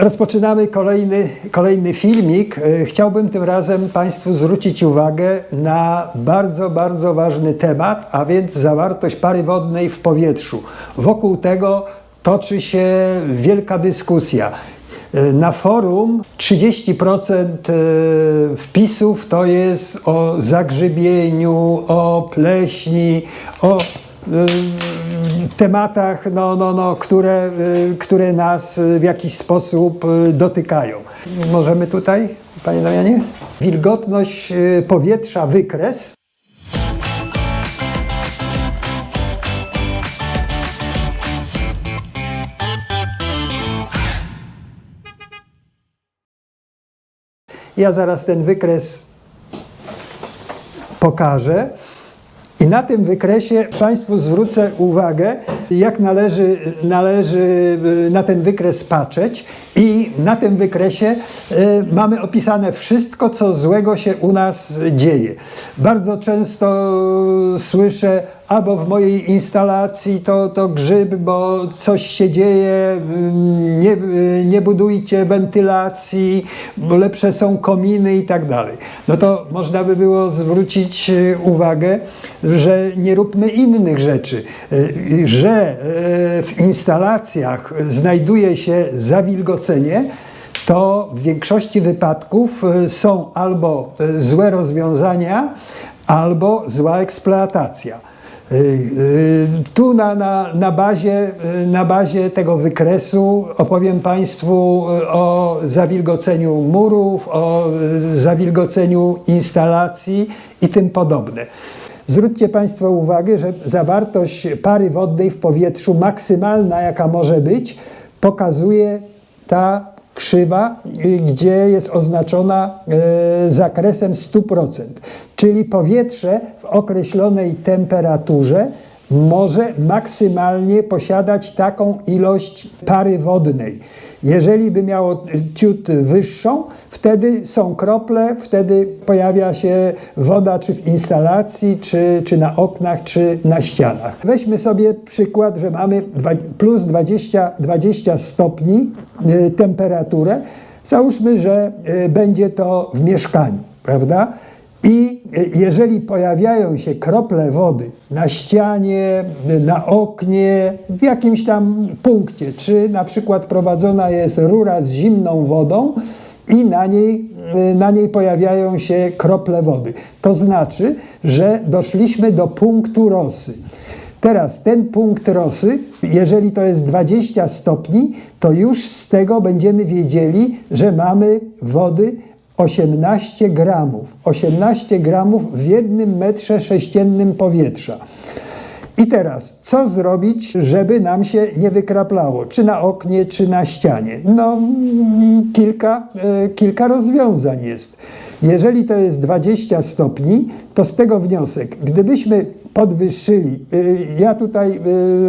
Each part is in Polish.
Rozpoczynamy kolejny filmik. Chciałbym tym razem Państwu zwrócić uwagę na bardzo ważny temat, a więc zawartość pary wodnej w powietrzu. Wokół tego toczy się wielka dyskusja. Na forum 30% wpisów to jest o zagrzybieniu, o pleśni, o tematach, które nas w jakiś sposób dotykają. Możemy tutaj, Panie Damianie? Wilgotność powietrza, wykres. Ja zaraz ten wykres pokażę. I na tym wykresie Państwu zwrócę uwagę, jak należy na ten wykres patrzeć. I na tym wykresie mamy opisane wszystko, co złego się u nas dzieje. Bardzo często słyszę, albo w mojej instalacji to grzyb, bo coś się dzieje, nie budujcie wentylacji, bo lepsze są kominy i tak dalej. No to można by było zwrócić uwagę, że nie róbmy innych rzeczy, że w instalacjach znajduje się zawilgocenie, to w większości wypadków są albo złe rozwiązania, albo zła eksploatacja. Tu na bazie tego wykresu opowiem Państwu o zawilgoceniu murów, o zawilgoceniu instalacji i tym podobne. Zwróćcie Państwo uwagę, że zawartość pary wodnej w powietrzu, maksymalna jaka może być, pokazuje ta krzywa, gdzie jest oznaczona zakresem 100%. Czyli powietrze w określonej temperaturze może maksymalnie posiadać taką ilość pary wodnej. Jeżeli by miało ciut wyższą, wtedy są krople, wtedy pojawia się woda czy w instalacji, czy na oknach, czy na ścianach. Weźmy sobie przykład, że mamy plus 20 stopni temperaturę. Załóżmy, że będzie to w mieszkaniu, prawda? I jeżeli pojawiają się krople wody na ścianie, na oknie, w jakimś tam punkcie, czy na przykład prowadzona jest rura z zimną wodą i na niej pojawiają się krople wody, to znaczy, że doszliśmy do punktu Rossy. Teraz ten punkt Rossy, jeżeli to jest 20 stopni, to już z tego będziemy wiedzieli, że mamy wody 18 gramów. 18 gramów w 1 metrze sześciennym powietrza. I teraz, co zrobić, żeby nam się nie wykraplało? Czy na oknie, czy na ścianie? No, kilka rozwiązań jest. Jeżeli to jest 20 stopni, to z tego wniosek, gdybyśmy podwyższyli, ja tutaj,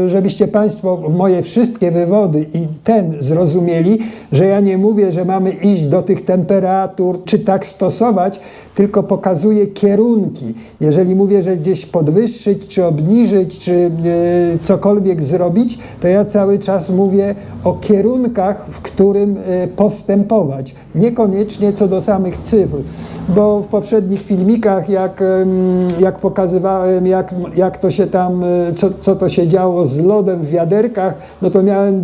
żebyście Państwo moje wszystkie wywody i ten zrozumieli, że ja nie mówię, że mamy iść do tych temperatur, czy tak stosować, tylko pokazuję kierunki. Jeżeli mówię, że gdzieś podwyższyć, czy obniżyć, czy cokolwiek zrobić, to ja cały czas mówię o kierunkach, w którym postępować. Niekoniecznie co do samych cyfr, bo w poprzednich filmikach, jak pokazywałem, jak to się tam, co to się działo z lodem w wiaderkach, no to miałem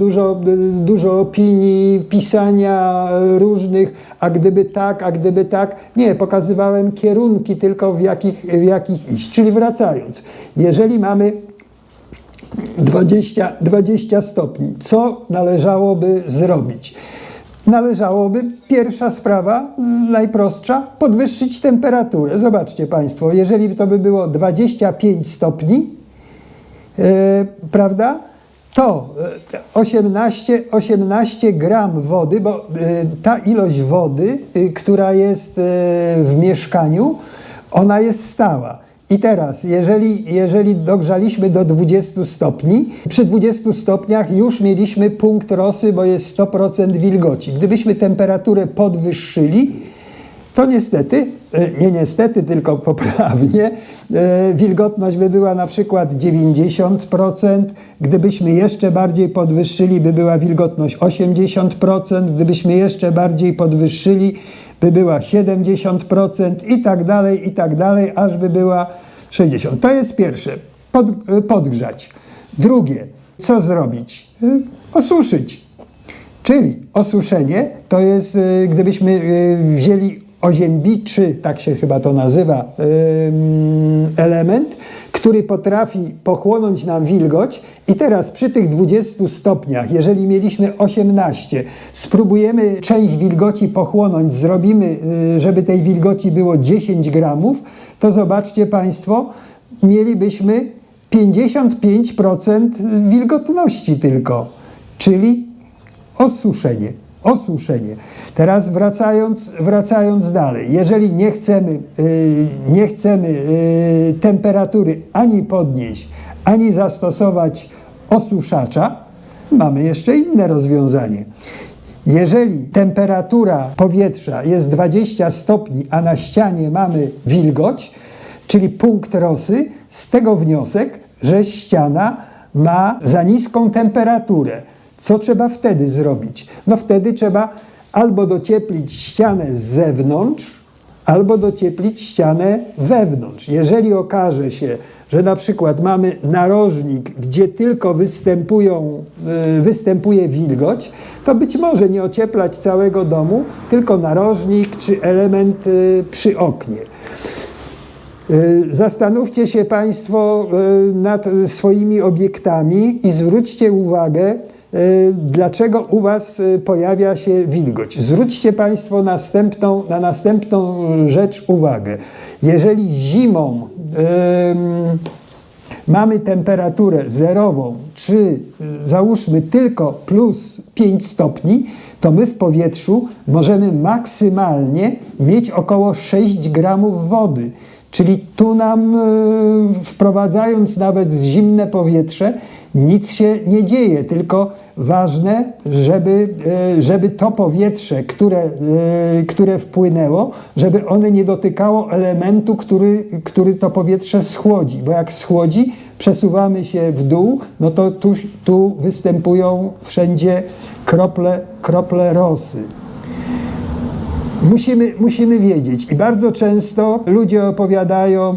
dużo opinii, pisania różnych, a gdyby tak. Nie, pokazywałem kierunki tylko w jakich iść. Czyli wracając, jeżeli mamy 20 stopni, co należałoby zrobić? Należałoby, pierwsza sprawa, najprostsza, podwyższyć temperaturę. Zobaczcie Państwo, jeżeli to by było 25 stopni, prawda, to 18 gram wody, bo ta ilość wody, która jest w mieszkaniu, ona jest stała. I teraz, jeżeli dogrzaliśmy do 20 stopni, przy 20 stopniach już mieliśmy punkt Rossy, bo jest 100% wilgoci. Gdybyśmy temperaturę podwyższyli, to niestety, nie niestety, tylko poprawnie, wilgotność by była na przykład 90%, gdybyśmy jeszcze bardziej podwyższyli, by była wilgotność 80%, gdybyśmy jeszcze bardziej podwyższyli, by była 70% i tak dalej, aż by była 60%. To jest pierwsze, podgrzać. Drugie, co zrobić? Osuszyć. Czyli osuszenie to jest, gdybyśmy wzięli oziębiczy, tak się chyba to nazywa, element, który potrafi pochłonąć nam wilgoć i teraz przy tych 20 stopniach, jeżeli mieliśmy 18, spróbujemy część wilgoci pochłonąć, zrobimy, żeby tej wilgoci było 10 gramów, to zobaczcie Państwo, mielibyśmy 55% wilgotności tylko, czyli osuszenie. Osuszenie. Teraz wracając dalej. Jeżeli nie chcemy temperatury ani podnieść, ani zastosować osuszacza, mamy jeszcze inne rozwiązanie. Jeżeli temperatura powietrza jest 20 stopni, a na ścianie mamy wilgoć, czyli punkt rosy, z tego wniosek, że ściana ma za niską temperaturę. Co trzeba wtedy zrobić? No wtedy trzeba albo docieplić ścianę z zewnątrz, albo docieplić ścianę wewnątrz. Jeżeli okaże się, że na przykład mamy narożnik, gdzie tylko występuje wilgoć, to być może nie ocieplać całego domu, tylko narożnik czy element przy oknie. Zastanówcie się Państwo nad swoimi obiektami i zwróćcie uwagę, dlaczego u Was pojawia się wilgoć. Zwróćcie Państwo na następną rzecz uwagę. Jeżeli zimą mamy temperaturę zerową, czy załóżmy tylko plus 5 stopni, to my w powietrzu możemy maksymalnie mieć około 6 gramów wody. Czyli tu nam, wprowadzając nawet zimne powietrze, nic się nie dzieje, tylko ważne, żeby to powietrze, które wpłynęło, żeby one nie dotykało elementu, który to powietrze schłodzi, bo jak schłodzi, przesuwamy się w dół, no to tu występują wszędzie krople rosy. Musimy wiedzieć i bardzo często ludzie opowiadają,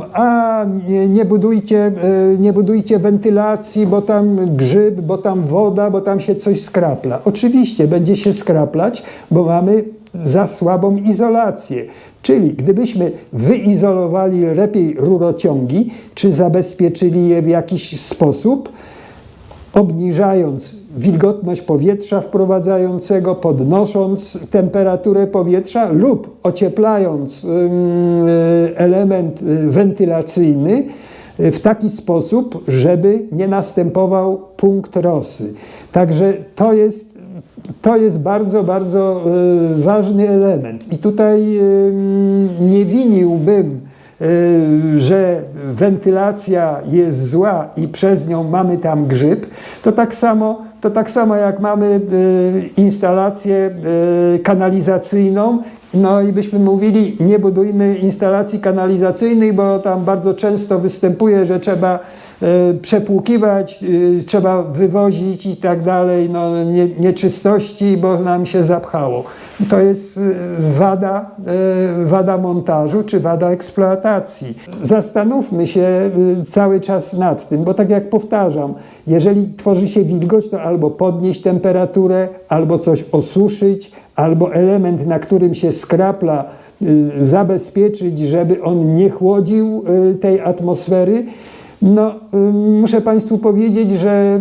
nie budujcie wentylacji, bo tam grzyb, bo tam woda, bo tam się coś skrapla. Oczywiście będzie się skraplać, bo mamy za słabą izolację. Czyli gdybyśmy wyizolowali lepiej rurociągi, czy zabezpieczyli je w jakiś sposób, obniżając wilgotność powietrza wprowadzającego, podnosząc temperaturę powietrza lub ocieplając element wentylacyjny w taki sposób, żeby nie następował punkt rosy. Także to jest bardzo, bardzo ważny element. I tutaj nie winiłbym, że wentylacja jest zła i przez nią mamy tam grzyb, to tak samo jak mamy instalację kanalizacyjną, no i byśmy mówili, nie budujmy instalacji kanalizacyjnej, bo tam bardzo często występuje, że trzeba przepłukiwać, trzeba wywozić i tak dalej, no, nieczystości, bo nam się zapchało. To jest wada montażu czy wada eksploatacji. Zastanówmy się cały czas nad tym, bo tak jak powtarzam, jeżeli tworzy się wilgoć, to albo podnieść temperaturę, albo coś osuszyć, albo element, na którym się skrapla, zabezpieczyć, żeby on nie chłodził tej atmosfery. No, muszę Państwu powiedzieć, że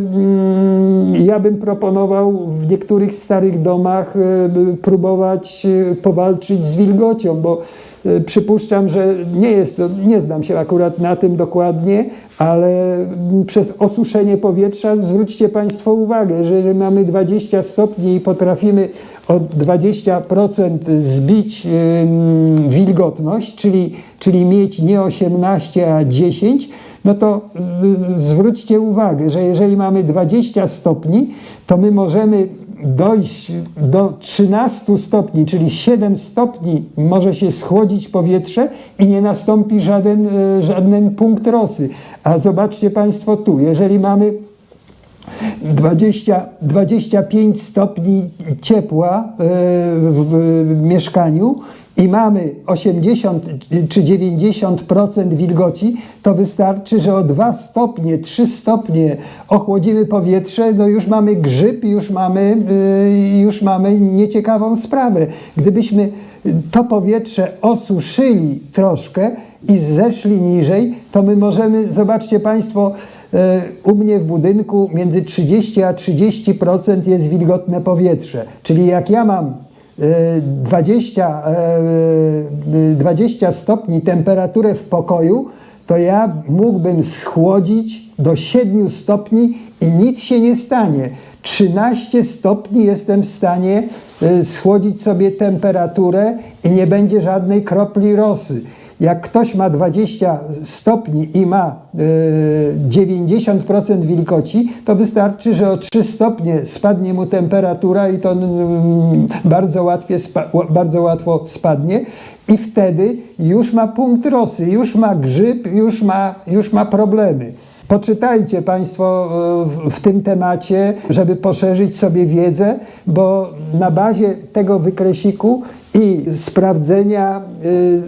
ja bym proponował w niektórych starych domach próbować powalczyć z wilgocią, że przypuszczam, że nie znam się akurat na tym dokładnie, ale przez osuszenie powietrza zwróćcie Państwo uwagę, że jeżeli mamy 20 stopni i potrafimy o 20% zbić wilgotność, czyli mieć nie 18, a 10, no to zwróćcie uwagę, że jeżeli mamy 20 stopni, to my możemy dojść do 13 stopni, czyli 7 stopni może się schłodzić powietrze i nie nastąpi żaden punkt rosy. A zobaczcie Państwo tu, jeżeli mamy 25 stopni ciepła w mieszkaniu i mamy 80 czy 90% wilgoci, to wystarczy, że o 2 stopnie, 3 stopnie ochłodzimy powietrze, no już mamy grzyb, już mamy nieciekawą sprawę. Gdybyśmy to powietrze osuszyli troszkę i zeszli niżej, to my możemy, zobaczcie Państwo, u mnie w budynku między 30 a 30% jest wilgotne powietrze. Czyli jak ja mam 20 stopni temperaturę w pokoju, to ja mógłbym schłodzić do 7 stopni i nic się nie stanie. 13 stopni jestem w stanie schłodzić sobie temperaturę i nie będzie żadnej kropli rosy. Jak ktoś ma 20 stopni i ma 90% wilgoci, to wystarczy, że o 3 stopnie spadnie mu temperatura i to bardzo łatwo spadnie i wtedy już ma punkt rosy, już ma grzyb, już ma problemy. Poczytajcie Państwo w tym temacie, żeby poszerzyć sobie wiedzę, bo na bazie tego wykresiku i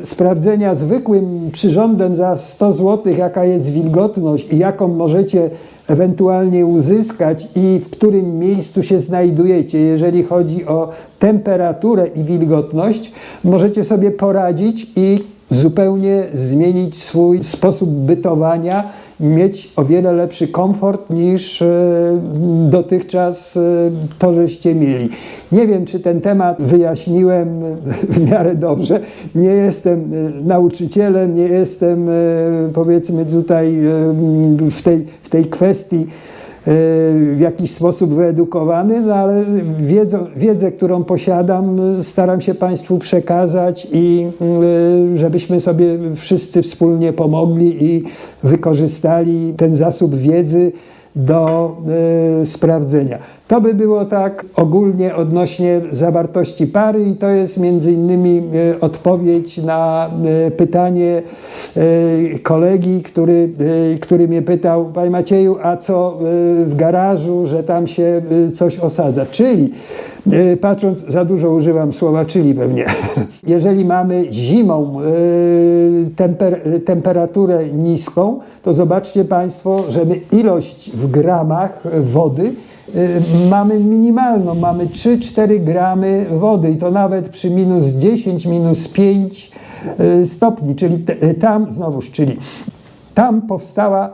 sprawdzenia zwykłym przyrządem za 100 zł, jaka jest wilgotność i jaką możecie ewentualnie uzyskać i w którym miejscu się znajdujecie, jeżeli chodzi o temperaturę i wilgotność, możecie sobie poradzić i zupełnie zmienić swój sposób bytowania, mieć o wiele lepszy komfort niż dotychczas to żeście mieli. Nie wiem, czy ten temat wyjaśniłem w miarę dobrze. Nie jestem nauczycielem, nie jestem powiedzmy tutaj w tej kwestii w jakiś sposób wyedukowany, no ale wiedzę, którą posiadam, staram się Państwu przekazać i żebyśmy sobie wszyscy wspólnie pomogli i wykorzystali ten zasób wiedzy do sprawdzenia. To by było tak ogólnie odnośnie zawartości pary i to jest między innymi odpowiedź na pytanie kolegi, który mnie pytał: Panie Macieju, a co w garażu, że tam się coś osadza? Czyli, patrząc, za dużo używam słowa czyli pewnie, jeżeli mamy zimą temperaturę niską, to zobaczcie Państwo, że my ilość w gramach wody mamy minimalną, mamy 3-4 gramy wody i to nawet przy minus 10, minus 5 stopni, czyli tam powstała,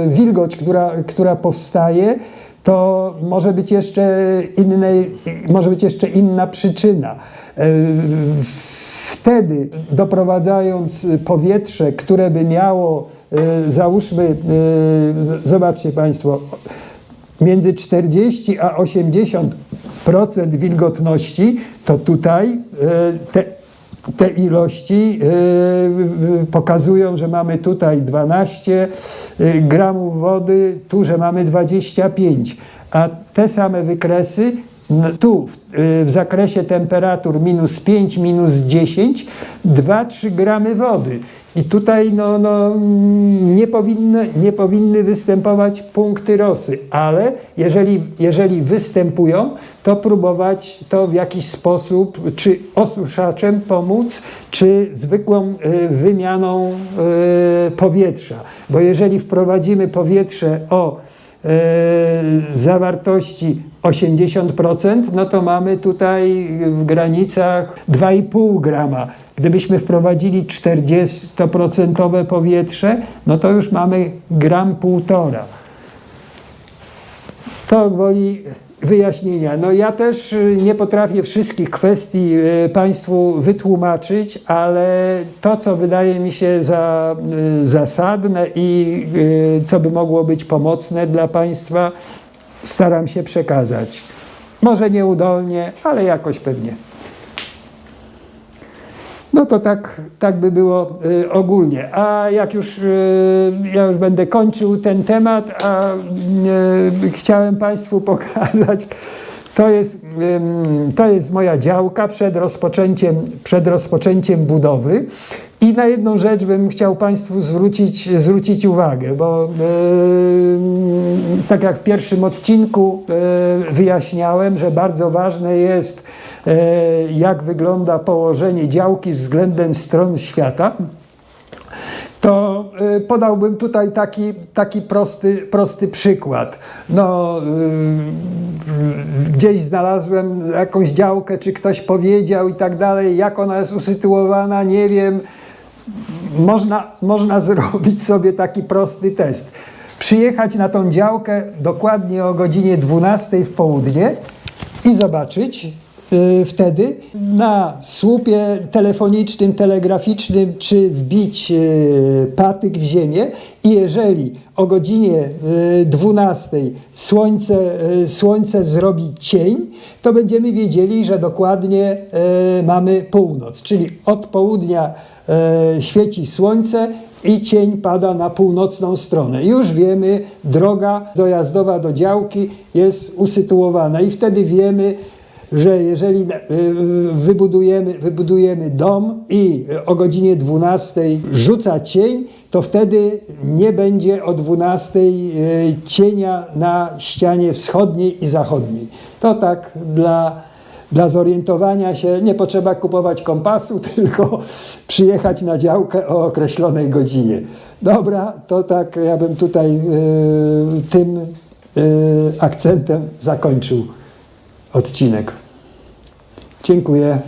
wilgoć, która powstaje, to może być jeszcze inna przyczyna. Wtedy doprowadzając powietrze, które by miało, załóżmy, zobaczcie Państwo, między 40 a 80% wilgotności, to tutaj te ilości pokazują, że mamy tutaj 12 gramów wody, tu, że mamy 25, a te same wykresy tu w zakresie temperatur minus 5, minus 10, 2-3 gramy wody. I tutaj nie powinny występować punkty rosy, ale jeżeli występują, to próbować to w jakiś sposób, czy osuszaczem pomóc, czy zwykłą wymianą powietrza. Bo jeżeli wprowadzimy powietrze o zawartości 80%, no to mamy tutaj w granicach 2,5 grama. Gdybyśmy wprowadzili 40% powietrze, no to już mamy gram 1,5. To woli wyjaśnienia. No ja też nie potrafię wszystkich kwestii Państwu wytłumaczyć, ale to, co wydaje mi się za zasadne i co by mogło być pomocne dla Państwa, staram się przekazać. Może nieudolnie, ale jakoś pewnie. No to tak by było ogólnie. A jak ja już będę kończył ten temat, a chciałem Państwu pokazać To jest moja działka przed rozpoczęciem budowy. I na jedną rzecz bym chciał Państwu zwrócić uwagę, bo tak jak w pierwszym odcinku wyjaśniałem, że bardzo ważne jest, jak wygląda położenie działki względem stron świata, to podałbym tutaj taki prosty przykład. No, gdzieś znalazłem jakąś działkę, czy ktoś powiedział i tak dalej, jak ona jest usytuowana, nie wiem. Można zrobić sobie taki prosty test. Przyjechać na tą działkę dokładnie o godzinie 12 w południe i zobaczyć wtedy na słupie telefonicznym, telegraficznym, czy wbić patyk w ziemię i jeżeli o godzinie 12 słońce zrobi cień, to będziemy wiedzieli, że dokładnie mamy północ, czyli od południa świeci słońce i cień pada na północną stronę. Już wiemy, droga dojazdowa do działki jest usytuowana i wtedy wiemy, że jeżeli wybudujemy dom i o godzinie 12 rzuca cień, to wtedy nie będzie o 12 cienia na ścianie wschodniej i zachodniej. To tak dla zorientowania się, nie potrzeba kupować kompasu, tylko przyjechać na działkę o określonej godzinie. Dobra, to tak ja bym tutaj tym akcentem zakończył odcinek. Dziękuję.